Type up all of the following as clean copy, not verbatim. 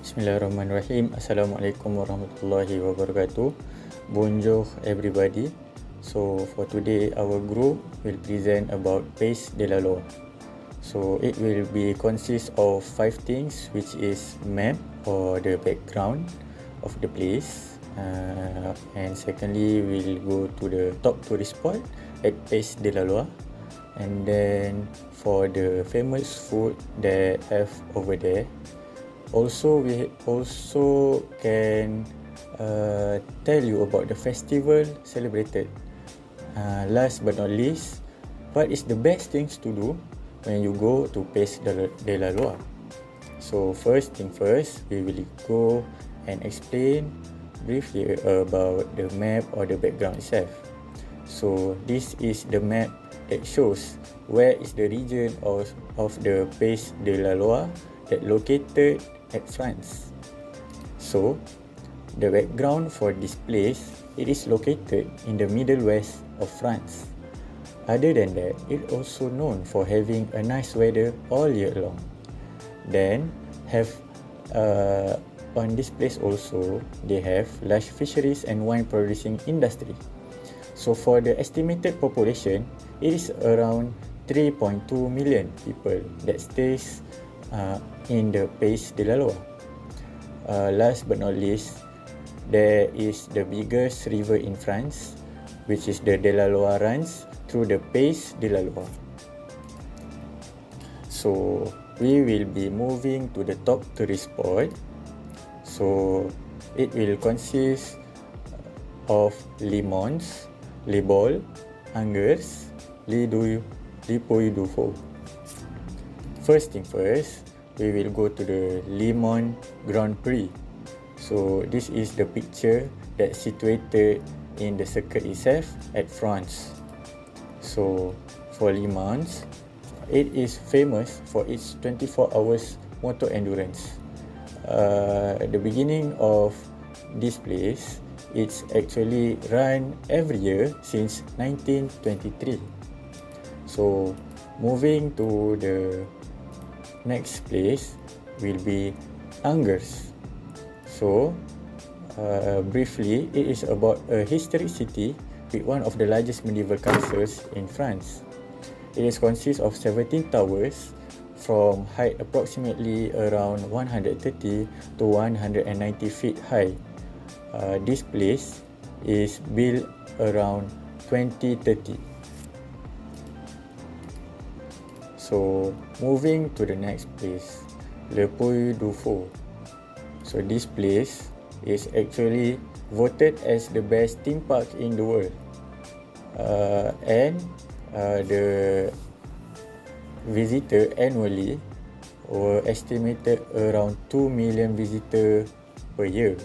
Bismillahirrahmanirrahim. Assalamualaikum warahmatullahi wabarakatuh. Bonjour everybody. So for today our group will present about Pays de la Loire. So it will be consist of 5 things, which is map or the background of the place, and secondly we'll go to the top tourist spot at Pays de la Loire, and then for the famous food that have over there. Also, we also can tell you about the festival celebrated. Last but not least, what is the best things to do when you go to Pays de la Loire? So first thing first, we will go and explain briefly about the map or the background itself. So this is the map that shows where is the region of the Pays de la Loire that located at France. So the background for this place, it is located in the middle west of France. Other than that, it also known for having a nice weather all year long. Then have on this place also they have large fisheries and wine producing industry. So for the estimated population, it is around 3.2 million people that stays in the Pays de la Loire. Last but not least, there is the biggest river in France, which is the de la Loire, runs through the Pays de la Loire. So we will be moving to the top tourist spot. So it will consist of Les Mons, Les Baux, Angers, Les Puy du Fou. First thing first, we will go to the Le Mans Grand Prix. So this is the picture that's situated in the circuit itself at France. So for Le Mans, it is famous for its 24 hours motor endurance. The beginning of this place, it's actually run every year since 1923. So moving to the next place will be Angers. So briefly, it is about a historic city with one of the largest medieval castles in France. It is consists of 17 towers from height approximately around 130 to 190 feet high. This place is built around 2030. So moving to the next place, Le Puy du Fou. So this place is actually voted as the best theme park in the world, and the visitor annually were estimated around 2 million visitors per year.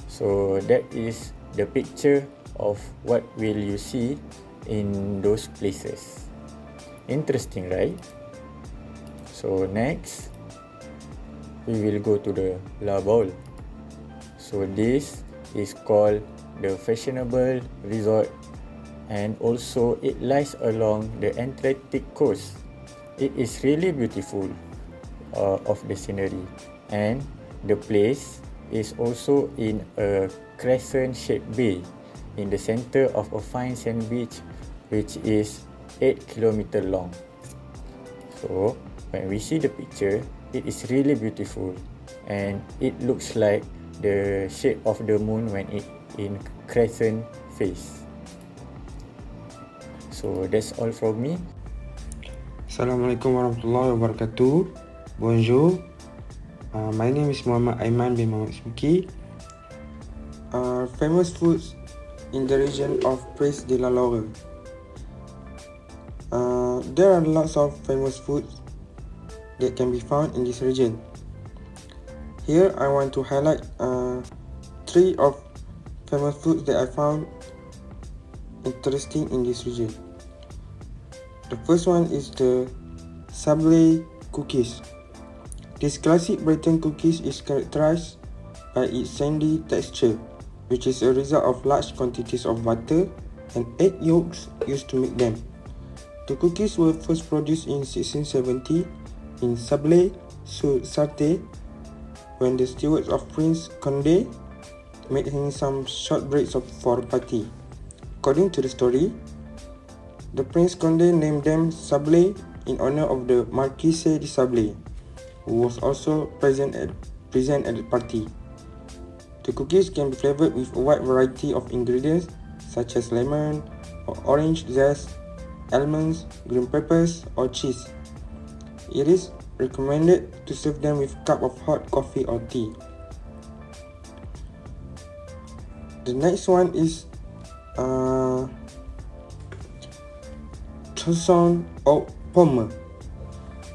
So that is the picture of what will you see in those places. Interesting, right? So next, we will go to the La Baule. So this is called the fashionable resort, and also it lies along the Atlantic coast. It is really beautiful of the scenery, and the place is also in a crescent-shaped bay in the center of a fine sand beach, which is 8 kilometers long. So when we see the picture, it is really beautiful, and it looks like the shape of the moon when it in crescent phase. So that's all from me. Assalamualaikum warahmatullahi wabarakatuh. Bonjour. My name is Muhammad Aiman bin Muhammad Smuki. Famous foods in the region of Pays de la Loire. There are lots of famous foods that can be found in this region. Here I want to highlight 3 of famous foods that I found interesting in this region. The first one is the Sablé cookies. This classic Breton cookies is characterized by its sandy texture, which is a result of large quantities of butter and egg yolks used to make them. The cookies were first produced in 1670 in Sablé-sur-Sarthe when the stewards of Prince Condé made him some shortbreads for a party. According to the story, the Prince Condé named them Sablé in honor of the Marquise de Sablé, who was also present at the party. The cookies can be flavored with a wide variety of ingredients such as lemon or orange zest, almonds, green peppers, or cheese. It is recommended to serve them with a cup of hot coffee or tea. The next one is Tresson aux pommes.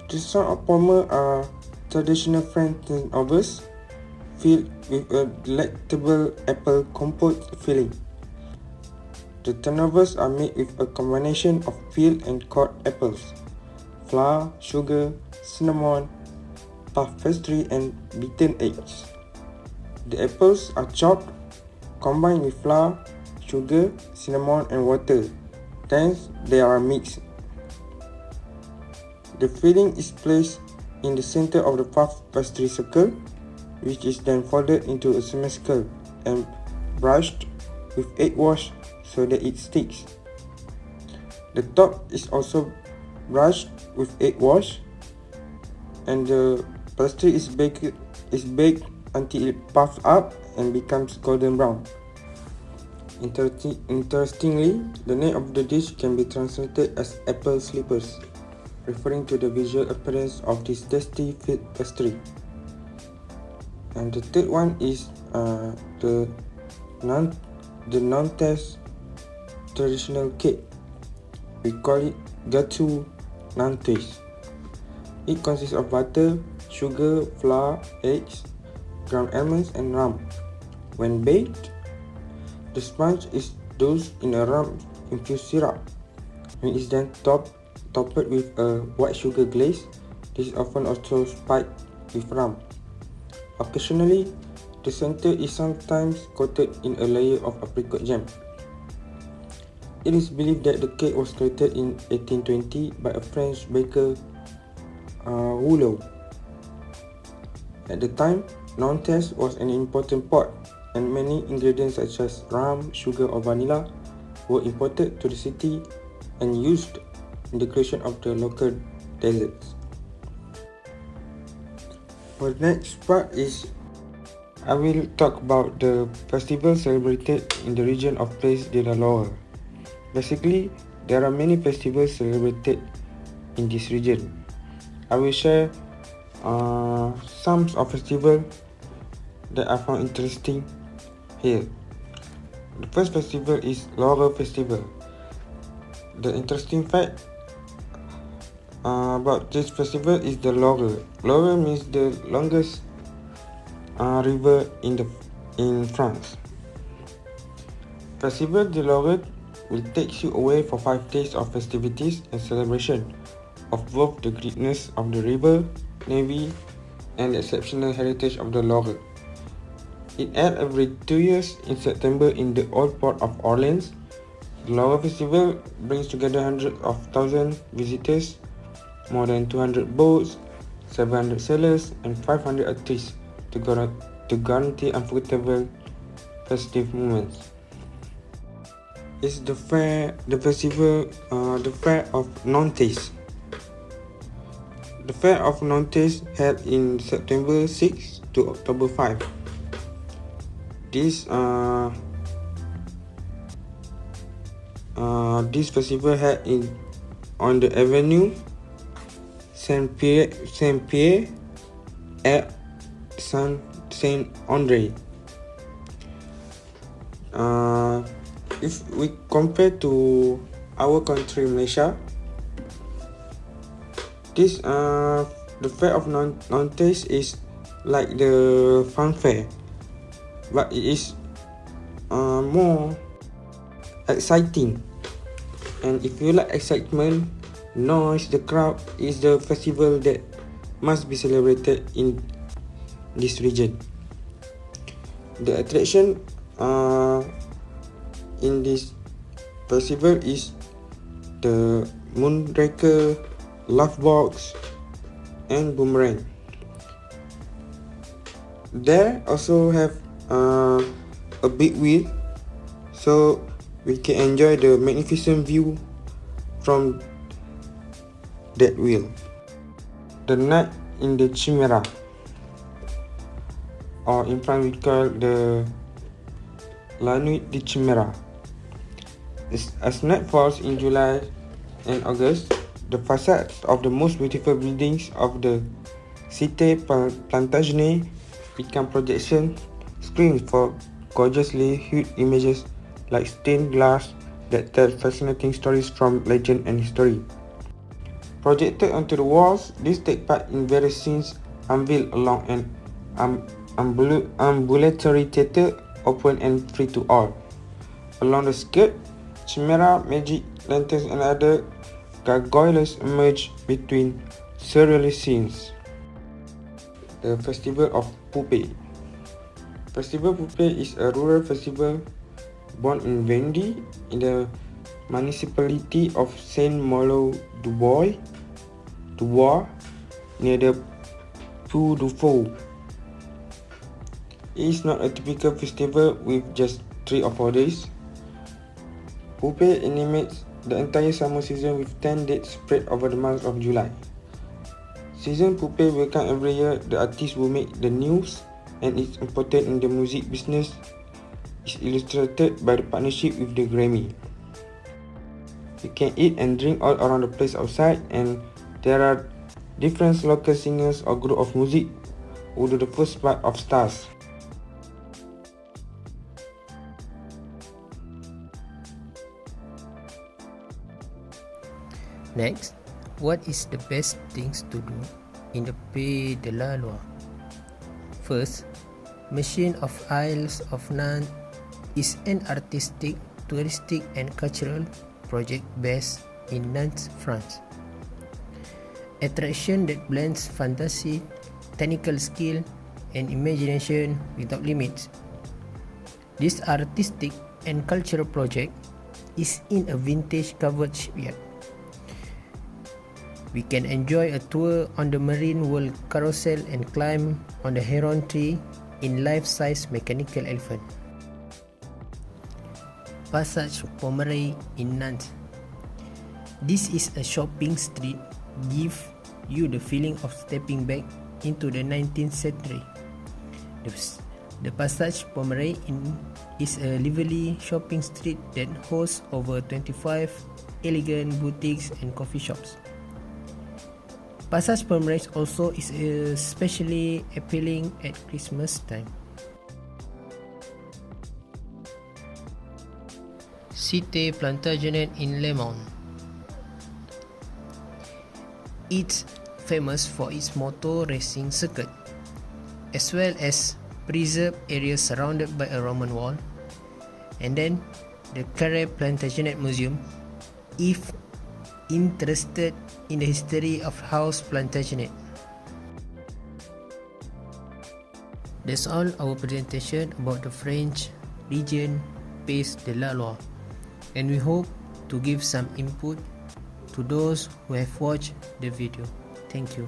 Tresson aux pommes are traditional French turnovers filled with a delectable apple compote filling. The turnovers are made with a combination of peeled and core apples, flour, sugar, cinnamon, puff pastry, and beaten eggs. The apples are chopped, combined with flour, sugar, cinnamon, and water. Then they are mixed. The filling is placed in the center of the puff pastry circle, which is then folded into a semicircle and brushed with egg wash so that it sticks. The top is also brushed with egg wash, and the pastry is baked until it puffs up and becomes golden brown. Interestingly, the name of the dish can be translated as apple slippers, referring to the visual appearance of this tasty filled pastry. And the third one is the Nantes traditional cake. We call it gâteau Nantes. It consists of butter, sugar, flour, eggs, ground almonds, and rum. When baked, the sponge is doused in a rum-infused syrup and is then topped with a white sugar glaze. This is often also spiked with rum. Occasionally, the center is sometimes coated in a layer of apricot jam. It is believed that the cake was created in 1820 by a French baker, Rouleau. At the time, Nantes was an important port, and many ingredients such as rum, sugar, or vanilla were imported to the city and used in the creation of the local desserts. For the next part is I will talk about the festival celebrated in the region of Pays de la Loire. Basically, there are many festivals celebrated in this region. I will share some of festivals that I found interesting here. The first festival is Loire Festival. The interesting fact about this festival is the Loire. Loire means the longest river in France. Festival de Loire will take you away for 5 days of festivities and celebration of both the greatness of the river, navy, and the exceptional heritage of the Loire. It held every 2 years in September in the old port of Orleans. The Loire Festival brings together hundreds of thousands visitors, more than 200 boats, 700 sailors, and 500 artists to guarantee unforgettable festive moments. It's the fair of Nantes. The Fair of Nantes held in September 6 to October 5. This festival held on the Avenue Saint-Pierre et Saint-André. If we compare to our country, Malaysia, the Fair of Nantes is like the fun fair, but it is more exciting. And if you like excitement, noise, the crowd is the festival that must be celebrated in this region. The attraction in this festival is the Moonraker, Laughbox, and Boomerang. There also have a big wheel, so we can enjoy the magnificent view from that wheel. The night in the Chimera, or in French we call the La Nuit de Chimera. As night falls in July and August, the facades of the most beautiful buildings of the Cité Plantagenet become projection screens for gorgeously hued images like stained glass that tell fascinating stories from legend and history. Projected onto the walls, these take part in various scenes unveiled along an ambulatory theatre open and free to all. Along the skirt, chimera, magic lanterns and other gargoyles emerge between surrealist scenes. The Festival of Poupée. Festival Poupée is a rural festival born in Vendée in the municipality of Saint-Malo-du-Bois, near the Puy du Fou. It is not a typical festival with just 3 or 4 days. Poupée animates the entire summer season with 10 dates spread over the month of July. Season Poupée will come every year. The artist will make the news and it's important in the music business. Is illustrated by the partnership with the Grammy. You can eat and drink all around the place outside, and there are different local singers or group of music who do the first part of stars. Next, what is the best things to do in the Pays de la Loire? First, Machine of Isles of Nantes is an artistic, touristic and cultural project based in Nantes, France. Attraction that blends fantasy, technical skill and imagination without limits. This artistic and cultural project is in a vintage covered shipyard. We can enjoy a tour on the Marine World Carousel and climb on the Heron tree in life-size mechanical elephant. Passage Pommeraye in Nantes. This is a shopping street, give you the feeling of stepping back into the 19th century. The Passage Pommeraye is a lively shopping street that hosts over 25 elegant boutiques and coffee shops. Passage Pommeraye also is especially appealing at Christmas time. Cité Plantagenet in Le Mans. It's famous for its motor racing circuit, as well as preserved areas surrounded by a Roman wall, and then the Carré Plantagenet Museum, if interested in the history of House Plantagenet. That's all our presentation about the French region Pays de la Loire, and we hope to give some input to those who have watched the video. Thank you.